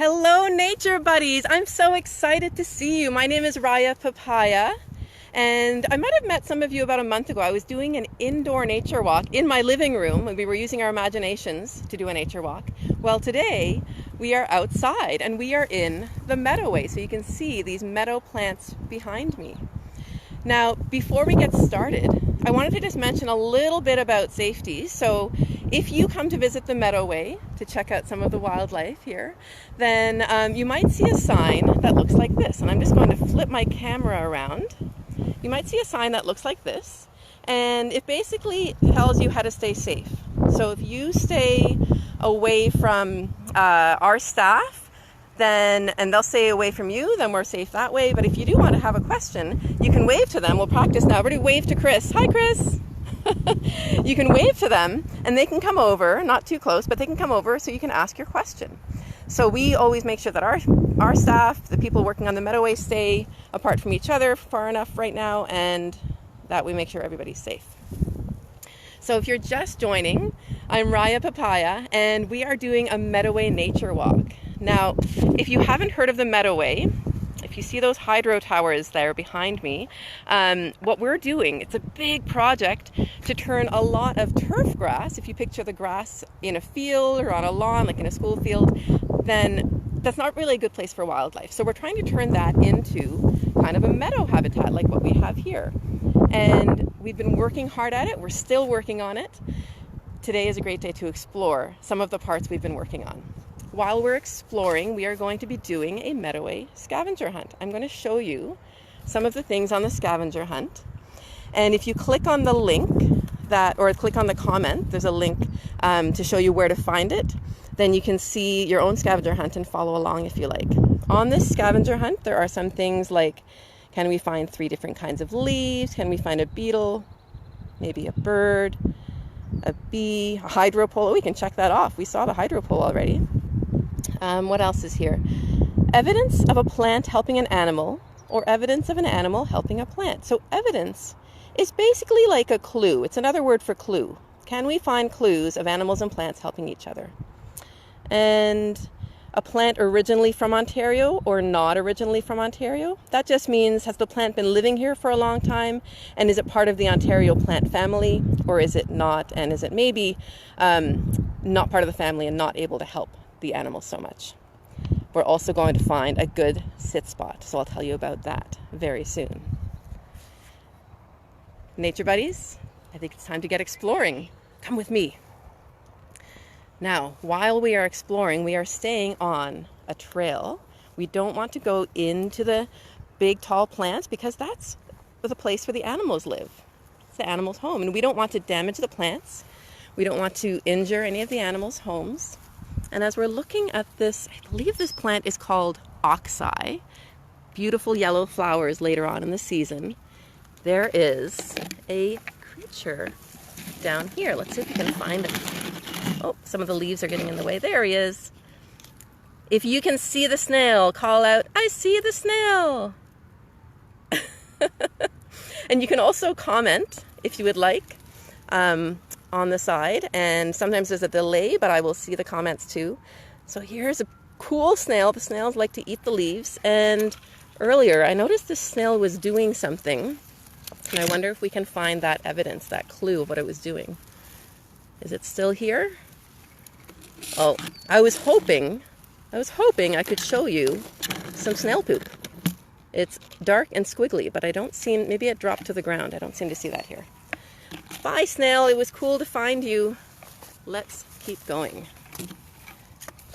Hello, nature buddies! I'm so excited to see you. My name is Raya Papaya, and I might have met some of you about a month ago. I was doing an indoor nature walk in my living room, and we were using our imaginations to do a nature walk. Well, today we are outside, and we are in the meadowway, so you can see these meadow plants behind me. Now, before we get started, I wanted to just mention a little bit about safety. So if you come to visit the Meadowway to check out some of the wildlife here, then you might see a sign that looks like this. And I'm just going to flip my camera around. You might see a sign that looks like this. And it basically tells you how to stay safe. So if you stay away from our staff, and they'll stay away from you, then we're safe that way. But if you do want to have a question, you can wave to them. We'll practice now. Everybody wave to Chris. Hi, Chris. You can wave to them, and they can come over, not too close, but they can come over so you can ask your question. So we always make sure that our staff, the people working on the Meadowway, stay apart from each other far enough right now, and that we make sure everybody's safe. So if you're just joining, I'm Raya Papaya, and we are doing a Meadowway nature walk. Now, if you haven't heard of the Meadowway, if you see those hydro towers there behind me, what we're doing, it's a big project to turn a lot of turf grass. If you picture the grass in a field or on a lawn, like in a school field, then that's not really a good place for wildlife. So we're trying to turn that into kind of a meadow habitat like what we have here. And we've been working hard at it. We're still working on it. Today is a great day to explore some of the parts we've been working on. While we're exploring, we are going to be doing a Meadowway scavenger hunt. I'm going to show you some of the things on the scavenger hunt. And if you click on the link or click on the comment, there's a link to show you where to find it. Then you can see your own scavenger hunt and follow along if you like. On this scavenger hunt, there are some things like, can we find 3 different kinds of leaves? Can we find a beetle? Maybe a bird, a bee, a hydropole. Oh, we can check that off. We saw the hydropole already. What else is here? Evidence of a plant helping an animal, or evidence of an animal helping a plant. So evidence is basically like a clue. It's another word for clue. Can we find clues of animals and plants helping each other? And a plant originally from Ontario or not originally from Ontario. That just means, has the plant been living here for a long time? And is it part of the Ontario plant family, or is it not? And is it maybe not part of the family and not able to help the animals so much? We're also going to find a good sit spot, so I'll tell you about that very soon. Nature buddies, I think it's time to get exploring. Come with me. Now, while we are exploring, we are staying on a trail. We don't want to go into the big tall plants because that's the place where the animals live. It's the animals' home, and we don't want to damage the plants. We don't want to injure any of the animals' homes. And as we're looking at this, I believe this plant is called oxeye. Beautiful yellow flowers later on in the season. There is a creature down here. Let's see if we can find him. Oh, some of the leaves are getting in the way. There he is. If you can see the snail, call out, "I see the snail." And you can also comment if you would like. On the side, and sometimes there's a delay, but I will see the comments too. So here's a cool snail. The snails like to eat the leaves, and earlier I noticed this snail was doing something, and I wonder if we can find that evidence, that clue of what it was doing. Is it still here? Oh, I was hoping I could show you some snail poop. It's dark and squiggly, but I don't see, maybe it dropped to the ground. I don't seem to see that here. Bye, snail. It was cool to find you. Let's keep going.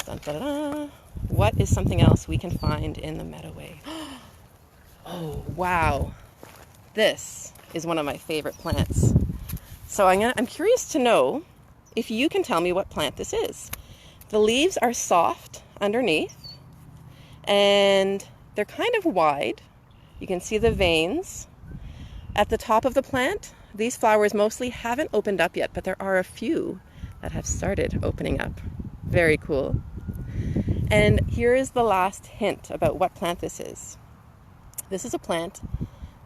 Dun, dun, dun, dun. What is something else we can find in the Meadowway? Oh, wow. This is one of my favorite plants. So I'm curious to know if you can tell me what plant this is. The leaves are soft underneath, and they're kind of wide. You can see the veins. At the top of the plant, these flowers mostly haven't opened up yet, but there are a few that have started opening up. Very cool. And here is the last hint about what plant this is. This is a plant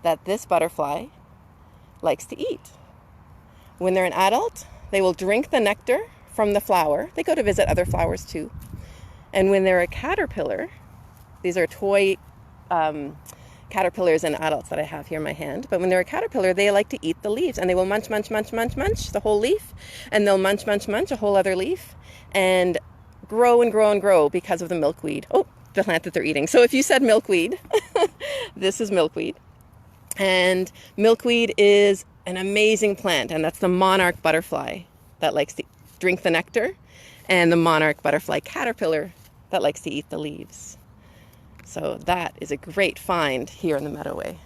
that this butterfly likes to eat. When they're an adult, they will drink the nectar from the flower. They go to visit other flowers too. And when they're a caterpillar, these are toy caterpillars and adults that I have here in my hand. But when they're a caterpillar, they like to eat the leaves, and they will munch, munch, munch, munch, munch the whole leaf, and they'll munch, munch, munch a whole other leaf, and grow and grow and grow because of the milkweed. Oh, the plant that they're eating. So if you said milkweed, this is milkweed. And milkweed is an amazing plant, and that's the monarch butterfly that likes to drink the nectar, and the monarch butterfly caterpillar that likes to eat the leaves. So that is a great find here in the Meadoway.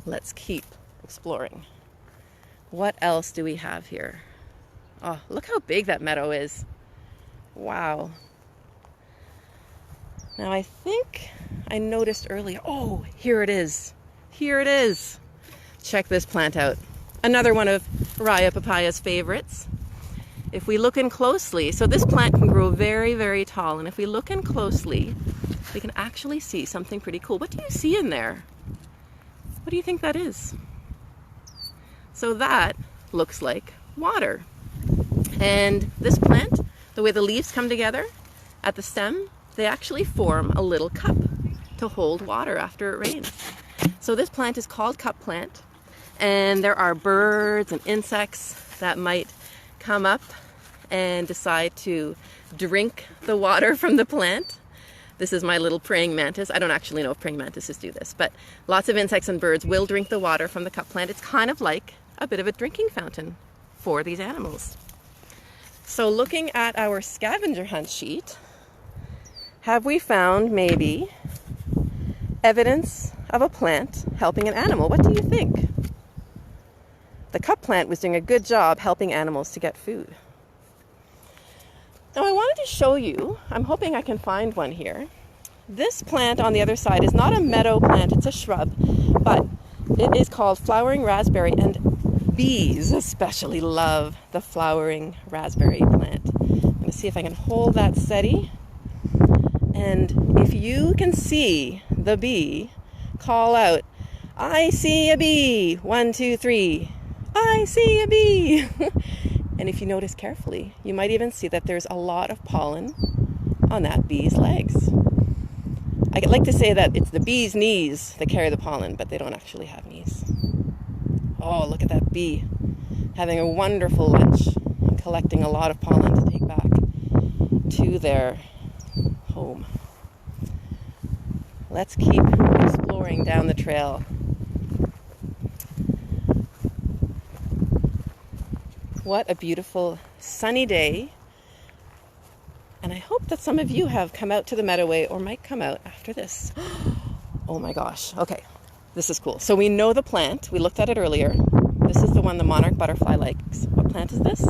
Let's keep exploring. What else do we have here? Oh, look how big that meadow is. Wow. Now I think I noticed earlier, oh, here it is. Here it is. Check this plant out. Another one of Raya Papaya's favorites. If we look in closely, so this plant can grow very, very tall, and if we look in closely, we can actually see something pretty cool. What do you see in there? What do you think that is? So that looks like water. And this plant, the way the leaves come together at the stem, they actually form a little cup to hold water after it rains. So this plant is called cup plant, and there are birds and insects that might come up and decide to drink the water from the plant. This is my little praying mantis. I don't actually know if praying mantises do this, but lots of insects and birds will drink the water from the cup plant. It's kind of like a bit of a drinking fountain for these animals. So looking at our scavenger hunt sheet, have we found maybe evidence of a plant helping an animal? What do you think? The cup plant was doing a good job helping animals to get food. Now I wanted to show you, I'm hoping I can find one here. This plant on the other side is not a meadow plant, it's a shrub, but it is called flowering raspberry, and bees especially love the flowering raspberry plant. I'm going to see if I can hold that steady. And if you can see the bee call out, "I see a bee, 1, 2, 3. I see a bee." And if you notice carefully, you might even see that there's a lot of pollen on that bee's legs. I like to say that it's the bee's knees that carry the pollen, but they don't actually have knees. Oh, look at that bee having a wonderful lunch and collecting a lot of pollen to take back to their home. Let's keep exploring down the trail. What a beautiful sunny day. And I hope that some of you have come out to the Meadoway or might come out after this. Oh my gosh. Okay, this is cool. So we know the plant. We looked at it earlier. This is the one the monarch butterfly likes. What plant is this?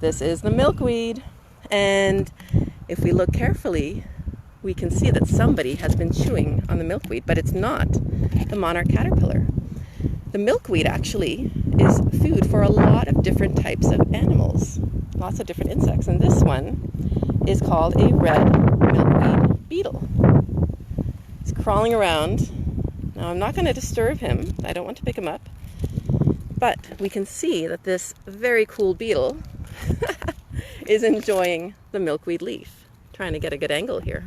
This is the milkweed. And if we look carefully, we can see that somebody has been chewing on the milkweed, but it's not the monarch caterpillar. The milkweed actually is food for a lot of different types of animals, lots of different insects, and this one is called a red milkweed beetle. He's crawling around. Now I'm not going to disturb him, I don't want to pick him up, but we can see that this very cool beetle is enjoying the milkweed leaf. Trying to get a good angle here.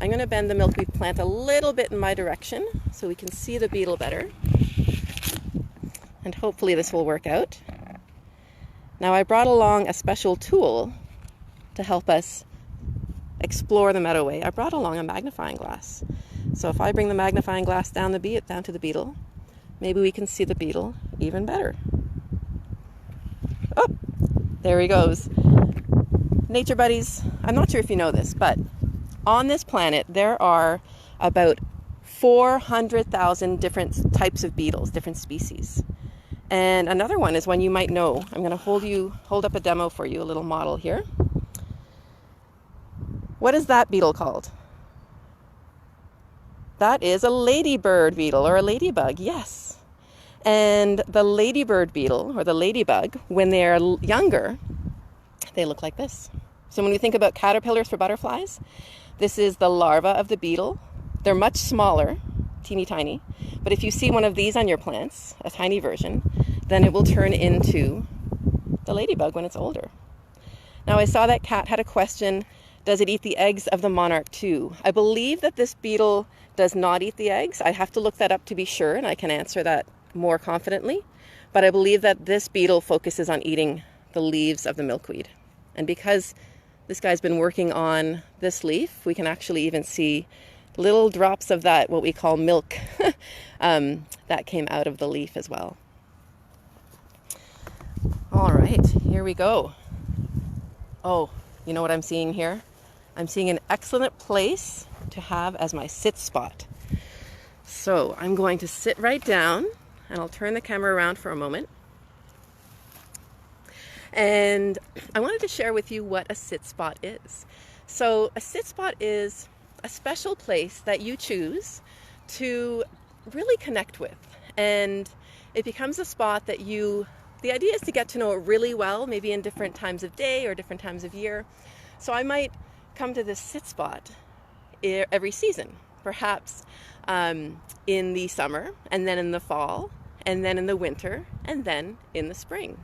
I'm going to bend the milkweed plant a little bit in my direction so we can see the beetle better. And hopefully this will work out. Now I brought along a special tool to help us explore the Meadoway. I brought along a magnifying glass. So if I bring the magnifying glass down to the beetle, maybe we can see the beetle even better. Oh, there he goes. Nature buddies, I'm not sure if you know this, but on this planet there are about 400,000 different types of beetles, different species. And another one is one you might know. I'm going to hold up a demo for you, a little model here. What is that beetle called? That is a ladybird beetle, or a ladybug, yes. And the ladybird beetle, or the ladybug, when they're younger, they look like this. So when we think about caterpillars for butterflies, this is the larva of the beetle. They're much smaller, teeny tiny. But if you see one of these on your plants, a tiny version, then it will turn into the ladybug when it's older. Now I saw that Kat had a question, does it eat the eggs of the monarch too? I believe that this beetle does not eat the eggs. I have to look that up to be sure, and I can answer that more confidently. But I believe that this beetle focuses on eating the leaves of the milkweed. And because this guy's been working on this leaf, we can actually even see little drops of that, what we call milk, that came out of the leaf as well. All right, here we go. Oh, you know what I'm seeing here? I'm seeing an excellent place to have as my sit spot. So I'm going to sit right down, and I'll turn the camera around for a moment. And I wanted to share with you what a sit spot is. So a sit spot is a special place that you choose to really connect with. And it becomes a spot that the idea is to get to know it really well, maybe in different times of day or different times of year. So I might come to this sit spot every season, perhaps in the summer, and then in the fall, and then in the winter, and then in the spring.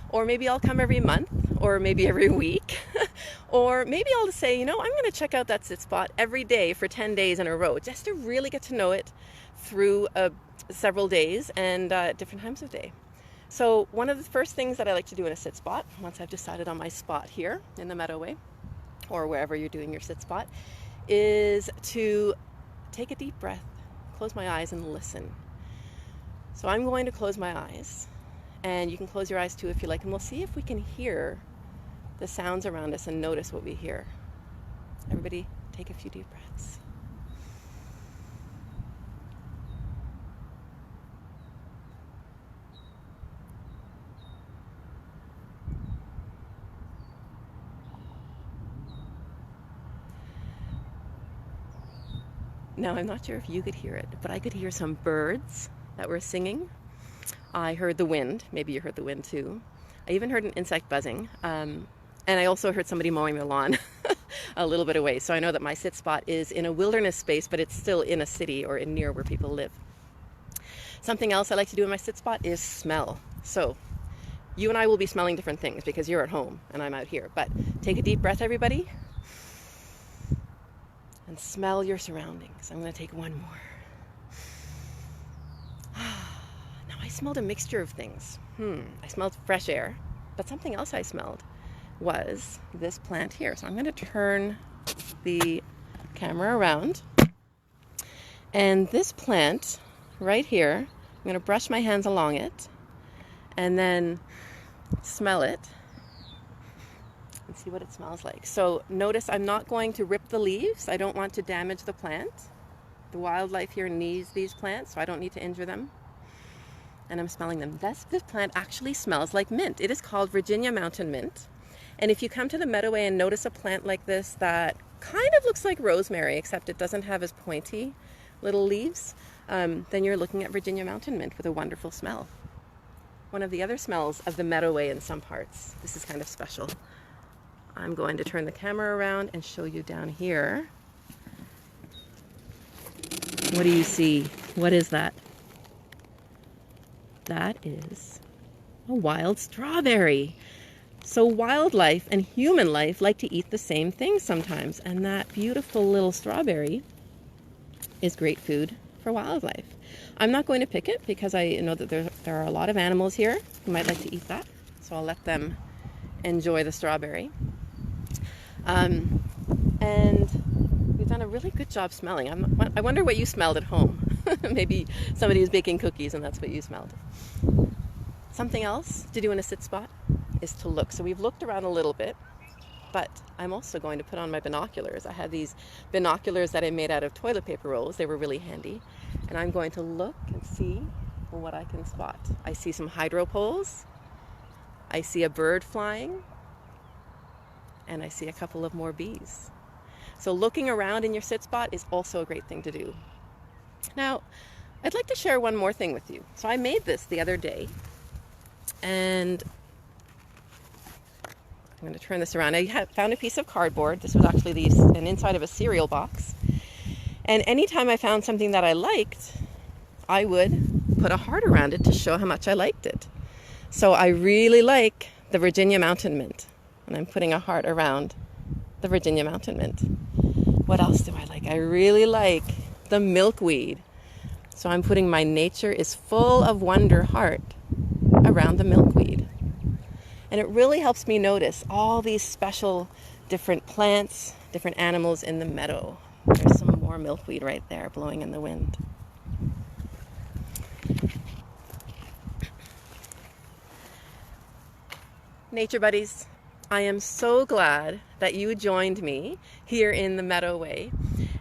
Or maybe I'll come every month, or maybe every week, or maybe I'll say, I'm going to check out that sit spot every day for 10 days in a row, just to really get to know it through several days and different times of day. So one of the first things that I like to do in a sit spot, once I've decided on my spot here in the Meadowway, or wherever you're doing your sit spot, is to take a deep breath, close my eyes, and listen. So I'm going to close my eyes, and you can close your eyes too if you like, and we'll see if we can hear the sounds around us and notice what we hear. Everybody take a few deep breaths. Now, I'm not sure if you could hear it, but I could hear some birds that were singing. I heard the wind. Maybe you heard the wind too. I even heard an insect buzzing. And I also heard somebody mowing their lawn a little bit away. So I know that my sit spot is in a wilderness space, but it's still in a city or near where people live. Something else I like to do in my sit spot is smell. So you and I will be smelling different things because you're at home and I'm out here. But take a deep breath, everybody. And smell your surroundings. I'm going to take one more. Now I smelled a mixture of things. I smelled fresh air, but something else I smelled was this plant here. So I'm going to turn the camera around. And this plant right here, I'm going to brush my hands along it and then smell it. And see what it smells like. So notice I'm not going to rip the leaves. I don't want to damage the plant. The wildlife here needs these plants, so I don't need to injure them. And I'm smelling them. This plant actually smells like mint. It is called Virginia Mountain Mint. And if you come to the Meadowway and notice a plant like this that kind of looks like rosemary, except it doesn't have as pointy little leaves, then you're looking at Virginia Mountain Mint with a wonderful smell. One of the other smells of the Meadowway in some parts. This is kind of special. I'm going to turn the camera around and show you down here. What do you see? What is that? That is a wild strawberry. So wildlife and human life like to eat the same thing sometimes, and that beautiful little strawberry is great food for wildlife. I'm not going to pick it because I know that there are a lot of animals here who might like to eat that, so I'll let them enjoy the strawberry. And we've done a really good job smelling. I wonder what you smelled at home. Maybe somebody was baking cookies and that's what you smelled. Something else to do in a sit spot is to look. So we've looked around a little bit, but I'm also going to put on my binoculars. I had these binoculars that I made out of toilet paper rolls. They were really handy. And I'm going to look and see what I can spot. I see some hydro poles. I see a bird flying. And I see a couple of more bees. So looking around in your sit spot is also a great thing to do. Now, I'd like to share one more thing with you. So I made this the other day, and I'm going to turn this around. I found a piece of cardboard. This was actually an inside of a cereal box. And anytime I found something that I liked, I would put a heart around it to show how much I liked it. So I really like the Virginia mountain mint. And I'm putting a heart around the Virginia mountain mint. What else do I like? I really like the milkweed. So I'm putting my nature is full of wonder heart around the milkweed. And it really helps me notice all these special different plants, different animals in the meadow. There's some more milkweed right there blowing in the wind. Nature buddies, I am so glad that you joined me here in the Meadow Way.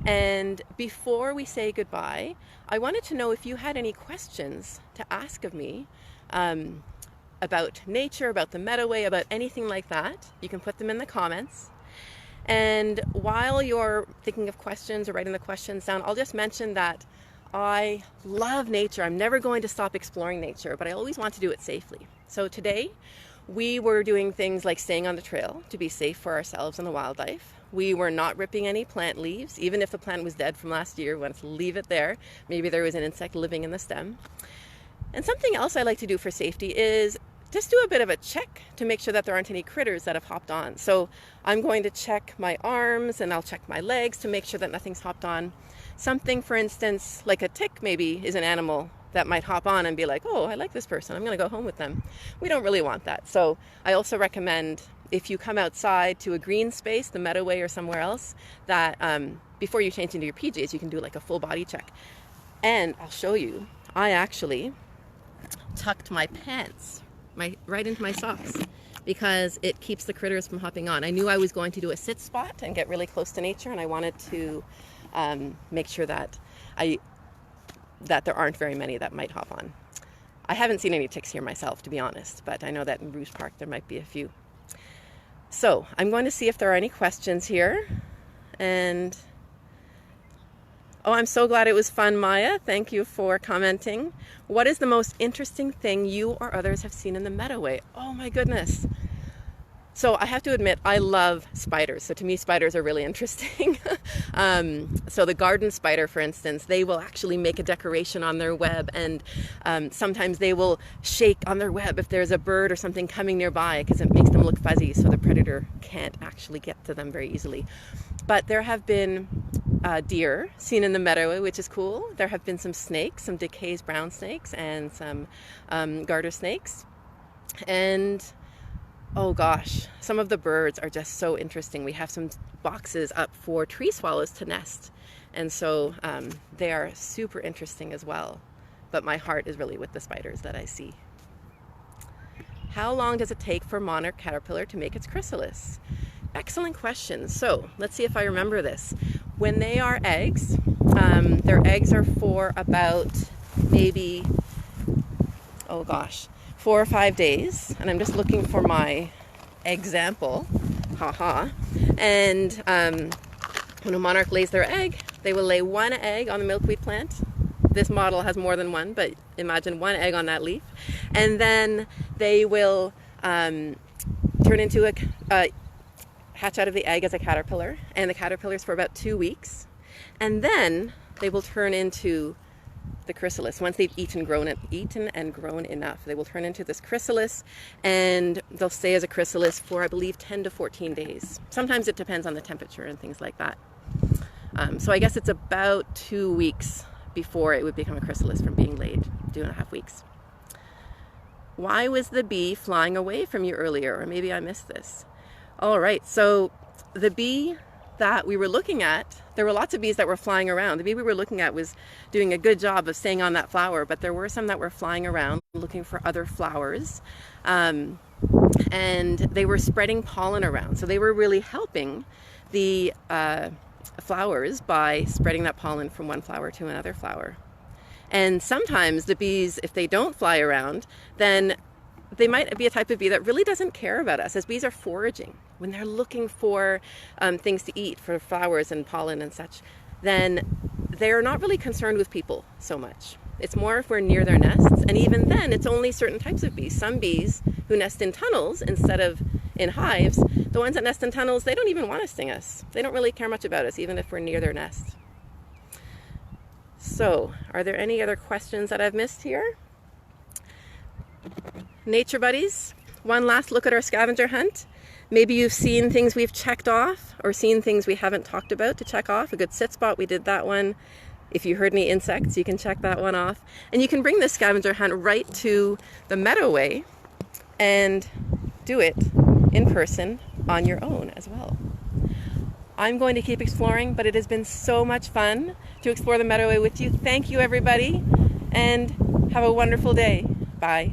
And before we say goodbye, I wanted to know if you had any questions to ask of me about nature, about the Meadow Way, about anything like that. You can put them in the comments. And while you're thinking of questions or writing the questions down, I'll just mention that I love nature. I'm never going to stop exploring nature, but I always want to do it safely. So today, we were doing things like staying on the trail to be safe for ourselves and the wildlife. We were not ripping any plant leaves. Even if the plant was dead from last year, we wanted to leave it there. Maybe there was an insect living in the stem. And something else I like to do for safety is just do a bit of a check to make sure that there aren't any critters that have hopped on. So I'm going to check my arms and I'll check my legs to make sure that nothing's hopped on. Something, for instance, like a tick maybe is an animal that might hop on and be like, oh, I like this person, I'm going to go home with them. We don't really want that. So I also recommend if you come outside to a green space, the Meadow Way or somewhere else, that before you change into your PJs, you can do like a full body check. And I'll show you, I actually tucked my pants right into my socks because it keeps the critters from hopping on. I knew I was going to do a sit spot and get really close to nature, and I wanted to make sure that there aren't very many that might hop on. I haven't seen any ticks here myself, to be honest, but I know that in Rouge Park there might be a few. So I'm going to see if there are any questions here. And oh, I'm so glad it was fun, Maya. Thank you for commenting. What is the most interesting thing you or others have seen in the Meadow Way? Oh my goodness. So I have to admit, I love spiders. So to me, spiders are really interesting. So the garden spider, for instance, they will actually make a decoration on their web, and sometimes they will shake on their web if there's a bird or something coming nearby because it makes them look fuzzy so the predator can't actually get to them very easily. But there have been deer seen in the Meadow, which is cool. There have been some snakes, some Decay's brown snakes and some garter snakes. And oh gosh, some of the birds are just so interesting. We have some boxes up for tree swallows to nest. And so they are super interesting as well. But my heart is really with the spiders that I see. How long does it take for monarch caterpillar to make its chrysalis? Excellent question. So let's see if I remember this. When they are eggs, their eggs are for about maybe, oh gosh, 4 or 5 days. And I'm just looking for my example. Haha. And when a monarch lays their egg, they will lay one egg on the milkweed plant. This model has more than one, but imagine one egg on that leaf. And then they will turn into hatch out of the egg as a caterpillar, and the caterpillars for about 2 weeks, and then they will turn into the chrysalis. Once they've eaten and grown enough, they will turn into this chrysalis, and they'll stay as a chrysalis for, I believe, 10 to 14 days. Sometimes it depends on the temperature and things like that. So I guess it's about 2 weeks before it would become a chrysalis from being laid, 2.5 weeks. Why was the bee flying away from you earlier? Or maybe I missed this. All right, so the bee that we were looking at, there were lots of bees that were flying around. The bee we were looking at was doing a good job of staying on that flower, but there were some that were flying around looking for other flowers, and they were spreading pollen around. So they were really helping the flowers by spreading that pollen from one flower to another flower. And sometimes the bees, if they don't fly around, then they might be a type of bee that really doesn't care about us, as bees are foraging. When they're looking for things to eat, for flowers and pollen and such, then they're not really concerned with people so much. It's more if we're near their nests, and even then it's only certain types of bees. Some bees who nest in tunnels instead of in hives, the ones that nest in tunnels, they don't even want to sting us. They don't really care much about us, even if we're near their nest. So, are there any other questions that I've missed here? Nature buddies, one last look at our scavenger hunt. Maybe you've seen things we've checked off or seen things we haven't talked about to check off. A good sit spot, we did that one. If you heard any insects, you can check that one off. And you can bring this scavenger hunt right to the Meadowway and do it in person on your own as well. I'm going to keep exploring, but it has been so much fun to explore the Meadowway with you. Thank you, everybody, and have a wonderful day. Bye.